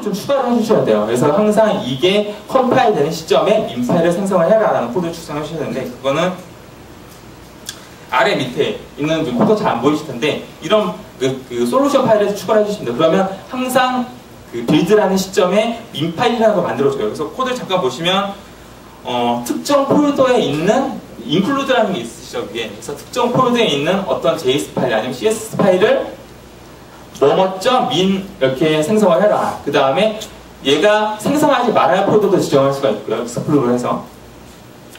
좀 추가를 해주셔야 돼요. 그래서 항상 이게 컴파일 되는 시점에 민 파일을 생성을 해라 라는 코드를 추상해 주셔야 되는데, 그거는 아래 밑에 있는 코드 잘 안 보이실 텐데, 이런 그 솔루션 파일에서 추가를 해주시면 돼요. 그러면 항상 그 빌드라는 시점에 민 파일이라는 걸 만들어줘요. 그래서 코드를 잠깐 보시면 특정 폴더에 있는 include라는 게 있으시죠, 위에. 그래서 특정 폴더에 있는 어떤 JS 파일 아니면 CSS 파일을 min 이렇게 생성을 해라. 그 다음에 얘가 생성하지 말아야 폴더도 지정할 수가 있고요. 익스플로를 해서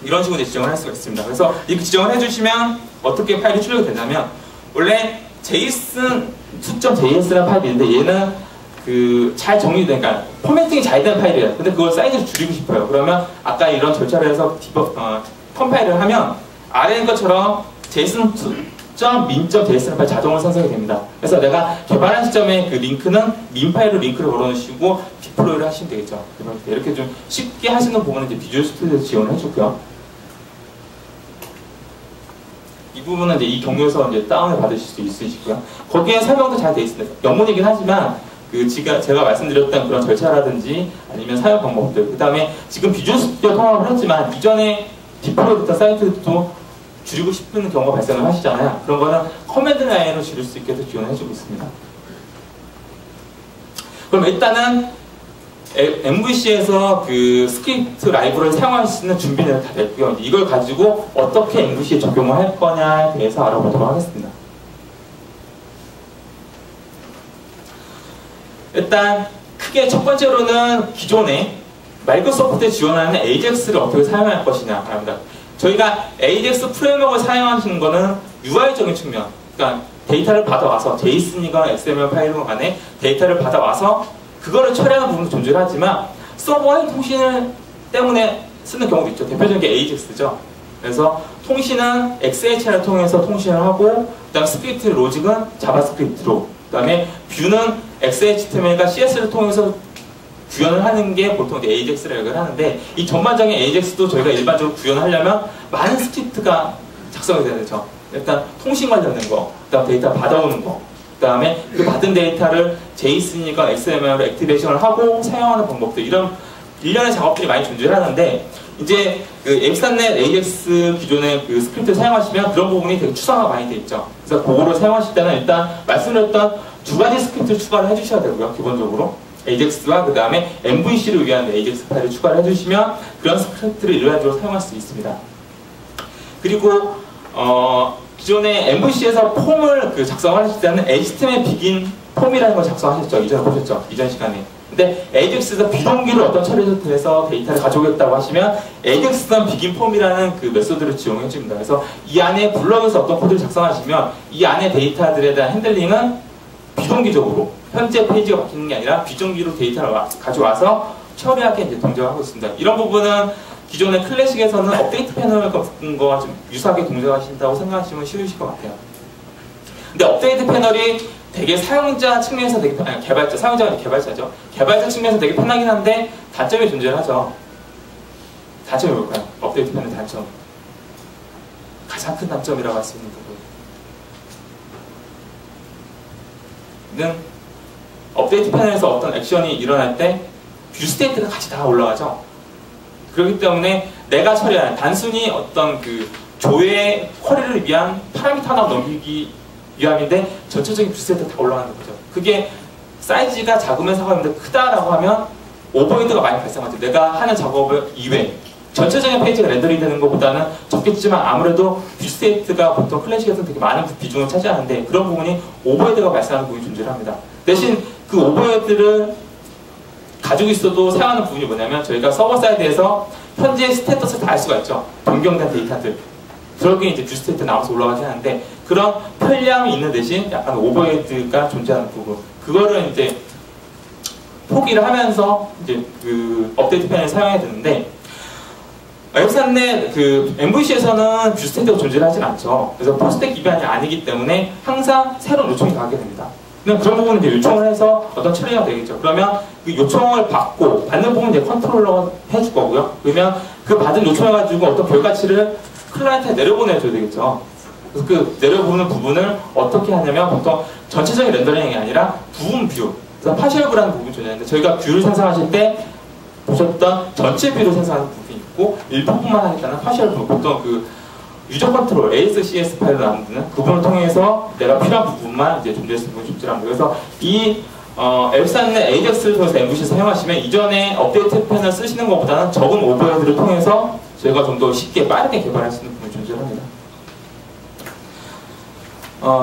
이런 식으로 지정을 할 수가 있습니다. 그래서 이렇게 지정을 해주시면 어떻게 파일이 출력이 되냐면, 원래 json.js라는 파일이 있는데 얘는 잘 정리된, 그러니까 포매팅이 잘 되는 파일이에요. 근데 그걸 사이즈를 줄이고 싶어요. 그러면 아까 이런 절차를 해서 컴파일을 하면 아래 있는 것처럼 json.min.js라는 파일 자동으로 생성이 됩니다. 그래서 내가 개발한 시점에 그 링크는 min 파일로 링크를 걸어놓으시고 디플로이를 하시면 되겠죠. 이렇게 좀 쉽게 하시는 부분은 이제 비주얼 스튜디오에서 지원을 해주고요. 이 부분은 이제 이 경로에서 이제 다운을 받으실 수 있으시고요. 거기에 설명도 잘 되어 있습니다. 영문이긴 하지만 제가 말씀드렸던 그런 절차라든지 아니면 사용 방법들, 그 다음에 지금 비주얼 스튜디오 통합을 했지만 이전에 디플로이됐던 사이트도 줄이고 싶은 경우가 발생을 하시잖아요. 그런 거는 커맨드 라인으로 줄일 수 있게 해서 지원을 해주고 있습니다. 그럼 일단은 MVC에서 그 스크립트 라이브러리를 사용할 수 있는 준비는 다 됐고요. 이걸 가지고 어떻게 MVC에 적용을 할 거냐에 대해서 알아보도록 하겠습니다. 일단 크게 첫 번째로는 기존에 마이크로소프트에 지원하는 AJAX를 어떻게 사용할 것이냐입니다. 저희가 AJAX 프레임워크를 사용하시는 거는 UI적인 측면, 그러니까 데이터를 받아와서 JSON이건 XML 파일이건 간에 데이터를 받아와서 그거를 처리하는 부분도 존재를 하지만 서버의 통신을 때문에 쓰는 경우도 있죠. 대표적인 게 AJAX죠. 그래서 통신은 XHR을 통해서 통신을 하고, 그 다음 스크립트 로직은 자바스크립트로, 그 다음에 뷰는 XHTML과 CS를 통해서 구현을 하는 게 보통 AJAX라고 얘기를 하는데, 이 전반적인 AJAX도 저희가 일반적으로 구현을 하려면 많은 스크립트가 작성이 돼야 되죠. 일단 통신 관련된 거, 그 다음 데이터 받아오는 거, 그 다음에 그 받은 데이터를 JSON이건 XML로 액티베이션을 하고 사용하는 방법들, 이런 일련의 작업들이 많이 존재하는데, 이제 그 엠스탄넷 AJAX 기존의 그 스크립트를 사용하시면 그런 부분이 되게 추상화가 많이 돼 있죠. 그래서 그거를 사용하실 때는 일단 말씀드렸던 두 가지 스크립트를 추가를 해주셔야 되고요. 기본적으로 AJAX와 그 다음에 MVC를 위한 AJAX 파일을 추가를 해주시면 그런 스크립트를 일반적으로 사용할 수 있습니다. 그리고 기존에 MVC에서 폼을 작성하실 때는 HTML 비긴 폼이라는 걸 작성하셨죠. 이전에 보셨죠. 이전 시간에. 근데 AJAX에서 비동기를 어떤 처리를 통해서 데이터를 가져오겠다고 하시면 AJAX는 비긴 폼이라는 그 메소드를 지원해 줍니다. 그래서 이 안에 블럭에서 어떤 코드를 작성하시면 이 안에 데이터들에 대한 핸들링은 비동기적으로 현재 페이지가 바뀌는 게 아니라 비동기로 데이터를 가져와서 처리하게 이제 동작을 하고 있습니다. 이런 부분은 기존의 클래식에서는 업데이트 패널 같은 거와 좀 유사하게 동작하신다고 생각하시면 쉬우실 것 같아요. 근데 업데이트 패널이 되게 사용자 측면에서 되게 개발자, 사용자가 아니라 개발자죠. 개발자 측면에서 되게 편하긴 한데 단점이 존재를 하죠. 단점이 뭘까요? 업데이트 패널 단점. 가장 큰 단점이라고 할 수 있는 부분은 업데이트 패널에서 어떤 액션이 일어날 때 뷰 스테이트가 같이 다 올라가죠. 그렇기 때문에 내가 처리하는 단순히 어떤 그 조회 쿼리를 위한 파라미터 하나 넘기기 위함인데 전체적인 뷰 스테이트가 다 올라가는 거죠. 그게 사이즈가 작으면 상관없는데 크다라고 하면 오버헤드가 많이 발생하죠. 내가 하는 작업 이외에 전체적인 페이지가 렌더링 되는 것보다는 적겠지만 아무래도 뷰 스테이트가 보통 클래식에서는 되게 많은 비중을 차지하는데 그런 부분이 오버헤드가 발생하는 부분이 존재합니다. 대신 그 오버헤드를 가지고 있어도 사용하는 부분이 뭐냐면 저희가 서버 사이드에서 현재 스테이터스를 다 알 수가 있죠. 변경된 데이터들. 그러게 이제 뷰 스테이트 나와서 올라가게 하는데 그런 편리함이 있는 대신 약간 오버헤드가 존재하는 부분. 그거를 이제 포기를 하면서 이제 그 업데이트 패널을 사용해야 되는데 웹산넷 그 MVC에서는 뷰 스테이트가 존재를 하진 않죠. 그래서 포스텍 기반이 아니기 때문에 항상 새로운 요청이 가게 됩니다. 그런 부분은 이제 요청을 해서 어떤 처리가 되겠죠. 그러면 그 요청을 받고 받는 부분은 이제 컨트롤러가 해줄 거고요. 그러면 그 받은 요청을 가지고 어떤 결과치를 클라이언트에 내려보내줘야 되겠죠. 그래서 그 내려보는 부분을 어떻게 하냐면 보통 전체적인 렌더링이 아니라 부분 뷰. 그래서 파셜 뷰라는 부분이 존재하는데 저희가 뷰를 생성하실 때 보셨던 전체 뷰를 생성하는 부분이 있고 일부분만 하겠다는 파셜 뷰, 보통 그 유저 컨트롤 ASCS 파일로 남는 그 부분을 통해서 내가 필요한 부분만 이제 존재할 수 있는 부분이 존재합니다. 그래서 이 엘사는 AJAX를 통해서 MVC 사용하시면 이전에 업데이트 펜을 쓰시는 것보다는 적은 오버헤드를 통해서 저희가 좀 더 쉽게 빠르게 개발할 수 있는 부분이 존재합니다.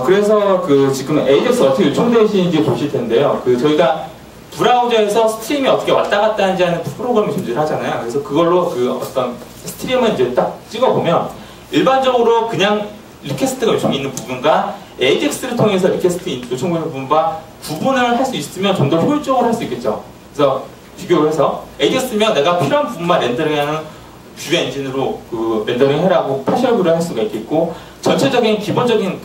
그래서 그 지금 AJAX 어떻게 요청되시는지 보실 텐데요. 그 저희가 브라우저에서 스트림이 어떻게 왔다 갔다 하는지 하는 프로그램이 존재하잖아요. 그래서 그걸로 그 어떤 스트림을 이제 딱 찍어보면 일반적으로 그냥 리퀘스트가 요청이 있는 부분과 AJAX를 통해서 리퀘스트 요청되는 부분과 구분을 할 수 있으면 좀 더 효율적으로 할 수 있겠죠. 그래서 비교를 해서 AJAX면 내가 필요한 부분만 렌더링하는 뷰 엔진으로 그 렌더링 해라고 파셜 뷰를 할 수가 있겠고 전체적인 기본적인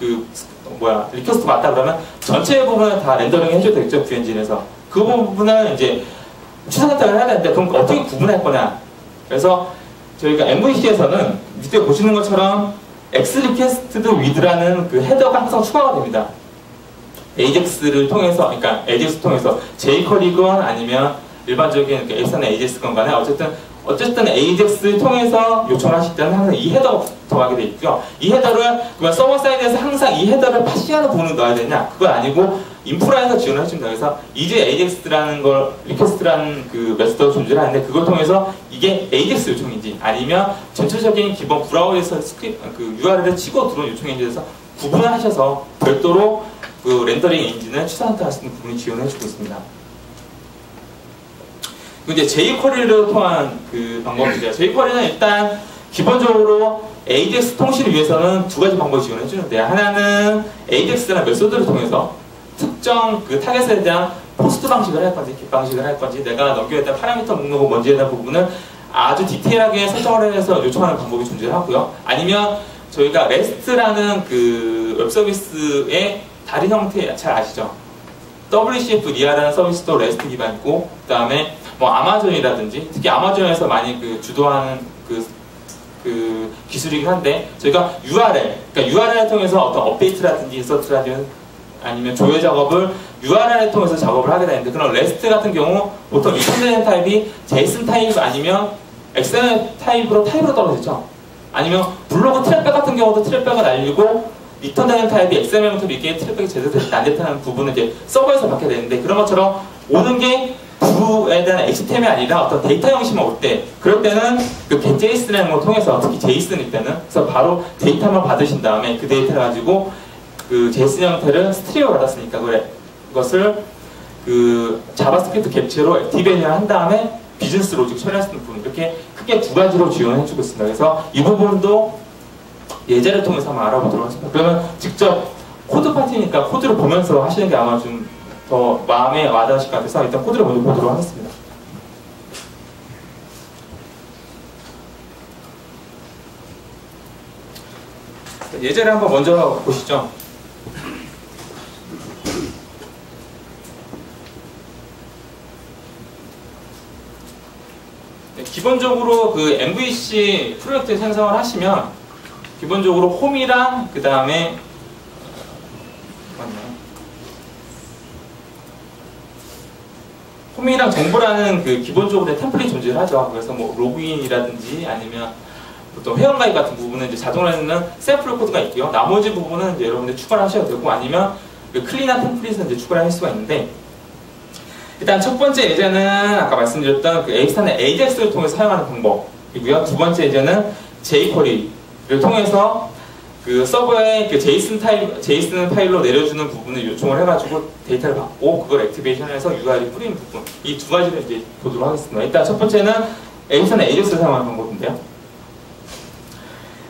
리퀘스트 맞다 그러면 전체 부분을 다 렌더링 해줘야 되겠죠. 뷰 엔진에서 그 부분을 이제 취사 선택을 해야 되는데 그럼 어떻게 구분할 거냐. 그래서 저희가 MVC에서는 밑에 보시는 것처럼 xRequested with라는 그 헤더가 항상 추가가 됩니다. AJAX를 통해서, 그러니까 AJAX 통해서 jQuery건 아니면 일반적인 X나 AJAX건 간에 어쨌든 AJAX를 통해서 요청하실 때는 항상 이 헤더가 들어가게 돼 있고요. 이 헤더를 그러면 서버 사이드에서 항상 이 헤더를 파시하는 부분을 넣어야 되냐? 그건 아니고 인프라에서 지원을 해줍니다. 그래서 이제 AJAX라는 걸 리퀘스트라는 그 메소드가 존재를 하는데 그걸 통해서 이게 AJAX 요청인지 아니면 전체적인 기본 브라우저에서 그 URL을 치고 들어온 요청인지에 대해서 구분을 하셔서 별도로 그 렌더링 엔진을 취사 선택할 수 있는 부분을 지원해주고 있습니다. 이제 jQuery를 통한 그 방법입니다. jQuery는 일단 기본적으로 AJAX 통신을 위해서는 두 가지 방법을 지원해 주는데요. 하나는 AJAX라는 메소드를 통해서 특정 그 타겟에 대한 포스트 방식을 할 건지 겟 방식을 할 건지 내가 넘겨야 될 파라미터 목록은 뭔지에 대한 부분을 아주 디테일하게 설정을 해서 요청하는 방법이 존재하고요. 아니면 저희가 REST라는 그 웹 서비스의 다른 형태 잘 아시죠? WCF 리아라는 서비스도 REST 기반이고 그 다음에 뭐 아마존이라든지 특히 아마존에서 많이 그 주도하는 그 기술이긴 한데 저희가 그러니까 URL을 통해서 어떤 업데이트라든지 인서트라든지 아니면 조회 작업을 URL을 통해서 작업을 하게 되는데 그런 REST 같은 경우 보통 리턴되는 타입이 JSON 타입 아니면 XML 타입으로 떨어지죠. 아니면 블로그 트랙백 같은 경우도 트랙백을 날리고 리턴되는 타입이 XML부터 이게 트랙백이 제대로 안 됐다는 부분은 이제 서버에서 받게 되는데 그런 것처럼 오는 게 뷰에 대한 HTML이 아니라 어떤 데이터 형식만 올 때 그럴 때는 그 getJSON이라는 걸 통해서 특히 JSON일 때는 그래서 바로 데이터만 받으신 다음에 그 데이터를 가지고 그 JSON 형태를 스트링을 받았으니까 그것을 그 자바스크립트 캡처로 액티베이션을 한 다음에 비즈니스 로직 처리할 수 있는 부분 이렇게 크게 두 가지로 지원해주고 있습니다. 그래서 이 부분도 예제를 통해서 한번 알아보도록 하겠습니다. 그러면 직접 코드 파트니까 코드를 보면서 하시는 게 아마 좀 더 마음에 와닿으실 것 같아서 일단 코드를 먼저 보도록 하겠습니다. 예제를 한번 먼저 보시죠. 기본적으로 그 MVC 프로젝트 생성을 하시면 기본적으로 홈이랑 그 다음에 홈이랑 정보라는 그 기본적으로 템플릿 존재를 하죠. 그래서 뭐 로그인이라든지 아니면 보통 회원가입 같은 부분은 이제 자동으로 하는 샘플 코드가 있고요. 나머지 부분은 이제 여러분들 추가를 하셔도 되고 아니면 그 클린한 템플릿은 이제 추가를 할 수가 있는데 일단 첫 번째 예제는 아까 말씀드렸던 그 X탄의 AJAX를 통해서 사용하는 방법이고요. 두 번째 예제는 jQuery를 통해서 그 서버에 그 JSON 파일로 내려주는 부분을 요청을 해가지고 데이터를 받고 그걸 액티베이션해서 URL이 뿌리는 부분 이 두 가지를 이제 보도록 하겠습니다. 일단 첫 번째는 X탄의 AJAX를 사용하는 방법인데요.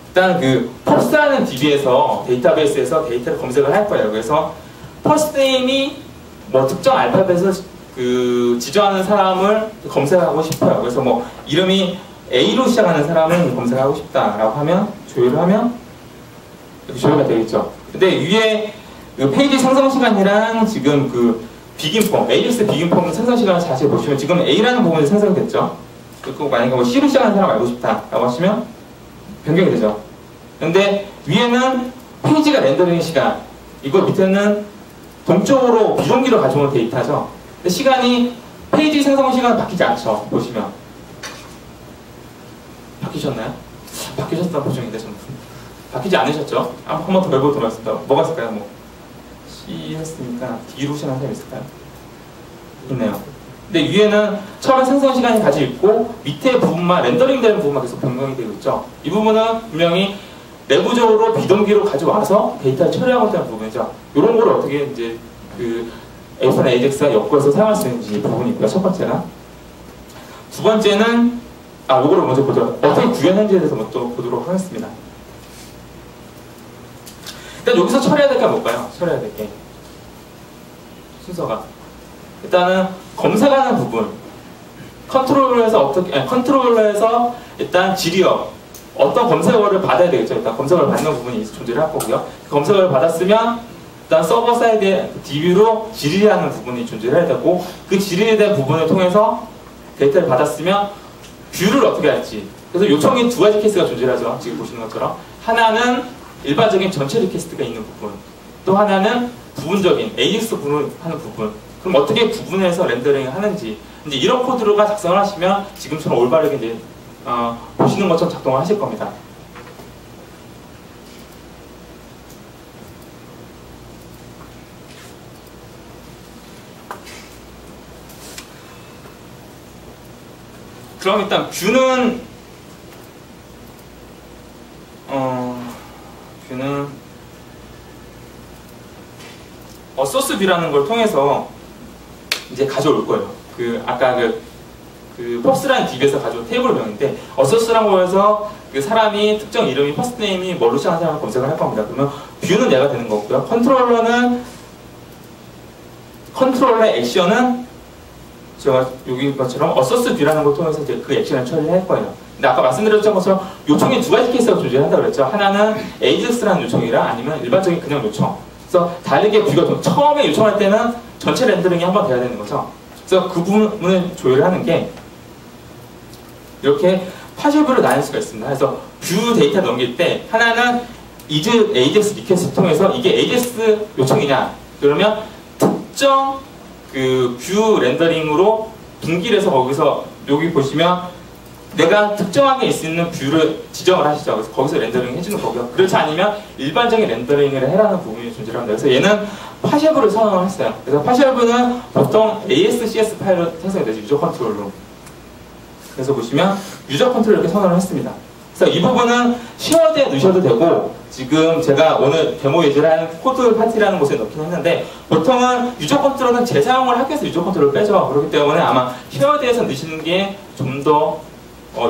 일단 그 펍스라는 DB에서 데이터베이스에서 데이터를 검색을 할 거예요. 그래서 퍼스트네임이 뭐 특정 알파벳을 그 지정하는 사람을 검색하고 싶어요. 그래서 뭐 이름이 A로 시작하는 사람을 검색하고 싶다라고 하면 조회를 하면 이렇게 조회가 되겠죠. 근데 위에 그 페이지 생성 시간이랑 지금 그 비긴 폼, AJAX 비긴 폼 생성 시간을 자세히 보시면 지금 A라는 부분이 생성이 됐죠. 그리고 만약에 뭐 C로 시작하는 사람 알고 싶다라고 하시면 변경이 되죠. 근데 위에는 페이지가 렌더링 시간, 이거 밑에는 동적으로 비동기로 가져온 데이터죠. 근데 시간이 페이지 생성 시간은 바뀌지 않죠. 보시면 바뀌셨나요? 바뀌셨다는 보정인데 전부 바뀌지 않으셨죠? 한 번 더 넓어 들어왔습니다. 뭐가 있을까요? 뭐 C 했으니까 D로 시작하는 사람이 있을까요? 있네요. 근데 위에는 처음에 생성 시간이 같이 있고 밑에 부분만 렌더링 되는 부분만 계속 변경이 되고 있죠. 이 부분은 분명히 내부적으로 비동기로 가져와서 데이터를 처리하고 있다는 부분이죠. 이런 걸 어떻게 이제 그 AS나 AJAX가 엮어서 사용할 수 있는지 부분이 있고요. 첫 번째가. 두 번째는 요거를 먼저 보도록 어떻게 구현하는지에 대해서 먼저 보도록 하겠습니다. 일단 여기서 처리해야 될 게 뭘까요? 처리해야 될 게 순서가 일단은 검색하는 부분 컨트롤러에서 일단 지리어 어떤 검색어를 받아야 되겠죠. 일단 검색어를 받는 부분이 존재를 할 거고요. 검색어를 받았으면 일단 서버 사이드에 DB로 지리하는 부분이 존재를 해야 되고 그 지리에 대한 부분을 통해서 데이터를 받았으면 뷰를 어떻게 할지. 그래서 요청이 두 가지 케이스가 존재하죠. 지금 보시는 것처럼 하나는 일반적인 전체 리퀘스트가 있는 부분, 또 하나는 부분적인 AJAX 구분하는 부분. 그럼 어떻게 구분해서 렌더링을 하는지 이제 이런 코드로가 작성을 하시면 지금처럼 올바르게 이제 보시는 것처럼 작동을 하실 겁니다. 그럼 일단 뷰는 소스 뷰라는 걸 통해서 이제 가져올 거예요. 아까 그 펍스라는 DB에서 가져온 테이블명인데 소스라는 거에서 그 사람이 특정 이름이 퍼스트 네임이 뭘로 시작하는 사람을 검색을 할 겁니다. 그러면 뷰는 얘가 되는 거고요. 컨트롤러의 액션은 제가 여기 것처럼 소스 뷰라는 걸 통해서 이제 그 액션을 처리를 할 거예요. 근데 아까 말씀드렸던 것처럼 요청이 두 가지 케이스가 존재한다고 그랬죠. 하나는 AJAX라는 요청이랑 아니면 일반적인 그냥 요청. 그래서 다르게 뷰가 처음에 요청할 때는 전체 렌더링이 한번 돼야 되는 거죠. 그래서 그 부분을 조율하는 게 이렇게 파셜뷰로 나눌 수가 있습니다. 그래서 뷰 데이터 넘길 때 하나는 AJAX 리퀘스트를 통해서 이게 AJAX 요청이냐 그러면 특정 그 뷰 렌더링으로 분기를 해서 거기서 여기 보시면 내가 특정하게 있는 뷰를 지정을 하시죠. 그래서 거기서 렌더링 해주는 거고요. 그렇지 않으면 일반적인 렌더링을 해라는 부분이 존재를 합니다. 그래서 얘는 파셜뷰를 선언을 했어요. 그래서 파셜뷰는 보통 ASCS 파일로 생성이 되죠. 유저 컨트롤로. 그래서 보시면 유저 컨트롤 이렇게 선언을 했습니다. 그래서 이 부분은 쉐어드에 넣으셔도 되고 지금 제가 오늘 데모 예제를 한 코드 파티라는 곳에 넣긴 했는데 보통은 유저 컨트롤은 재사용을 하기 위해서 유저 컨트롤을 빼죠. 그렇기 때문에 아마 쉐어드에서 넣으시는 게 좀 더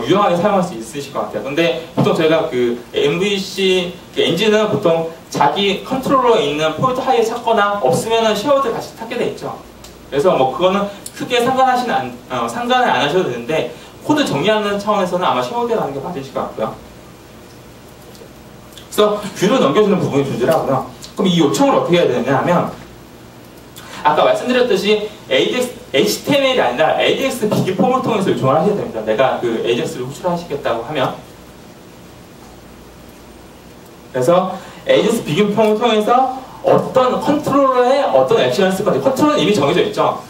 유용하게 사용할 수 있으실 것 같아요. 근데 보통 저희가 그 MVC 그 엔진은 보통 자기 컨트롤러에 있는 포인트 하이에 찾거나 없으면은 쉐어드 같이 찾게 돼 있죠. 그래서 뭐 그거는 크게 상관을 안 하셔도 되는데 코드 정리하는 차원에서는 아마 쉐어드에 가는 게 맞으실 것 같고요. 그래서 뷰를 넘겨주는 부분이 존재를 하고요. 그럼 이 요청을 어떻게 해야 되냐 하면 아까 말씀드렸듯이 HTML이 아니라 AJAX 비기 폼을 통해서 요청을 하셔야 됩니다. 내가 그 AJAX를 호출하시겠다고 하면. 그래서 AJAX 비기 폼을 통해서 어떤 컨트롤러의 어떤 액션을 쓸 건지, 컨트롤러는 이미 정해져 있죠.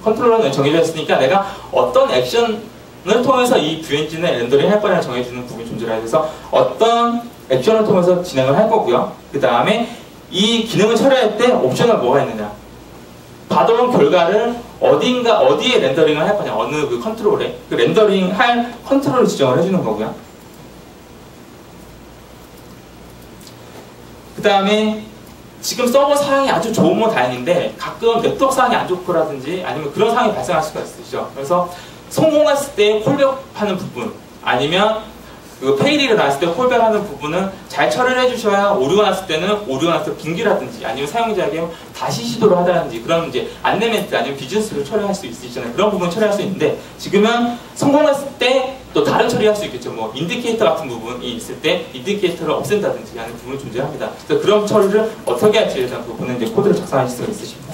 컨트롤러는 정해져 있으니까 내가 어떤 액션을 통해서 이 뷰 엔진을 렌더링 할 거냐 정해주는 부분이 존재를 해서 어떤 액션을 통해서 진행을 할 거고요. 그 다음에 이 기능을 처리할 때 옵셔널 뭐가 있느냐. 받아온 결과를 어디에 렌더링을 할 거냐, 어느 그 컨트롤에 그 렌더링 할 컨트롤을 지정을 해주는 거고요. 그 다음에 지금 서버 상황이 아주 좋으면 다행인데 가끔 네트워크 상황이 안 좋고라든지 아니면 그런 상황이 발생할 수가 있으시죠. 그래서 성공했을 때 콜백하는 부분 아니면 그 페일이 났을 때 콜백하는 부분은 잘 처리를 해주셔야 오류가 났을 때는 오류가 났을 때 분기라든지 아니면 사용자에게 다시 시도를 하다든지 그런 이제 안내 멘트 아니면 비즈니스를 처리할 수 있으시잖아요. 그런 부분 처리할 수 있는데 지금은 성공했을 때 또 다른 처리할 수 있겠죠. 뭐 인디케이터 같은 부분이 있을 때 인디케이터를 없앤다든지 하는 부분이 존재합니다. 그래서 그런 처리를 어떻게 할지에 대한 부분은 이제 코드를 작성하실 수가 있으십니다.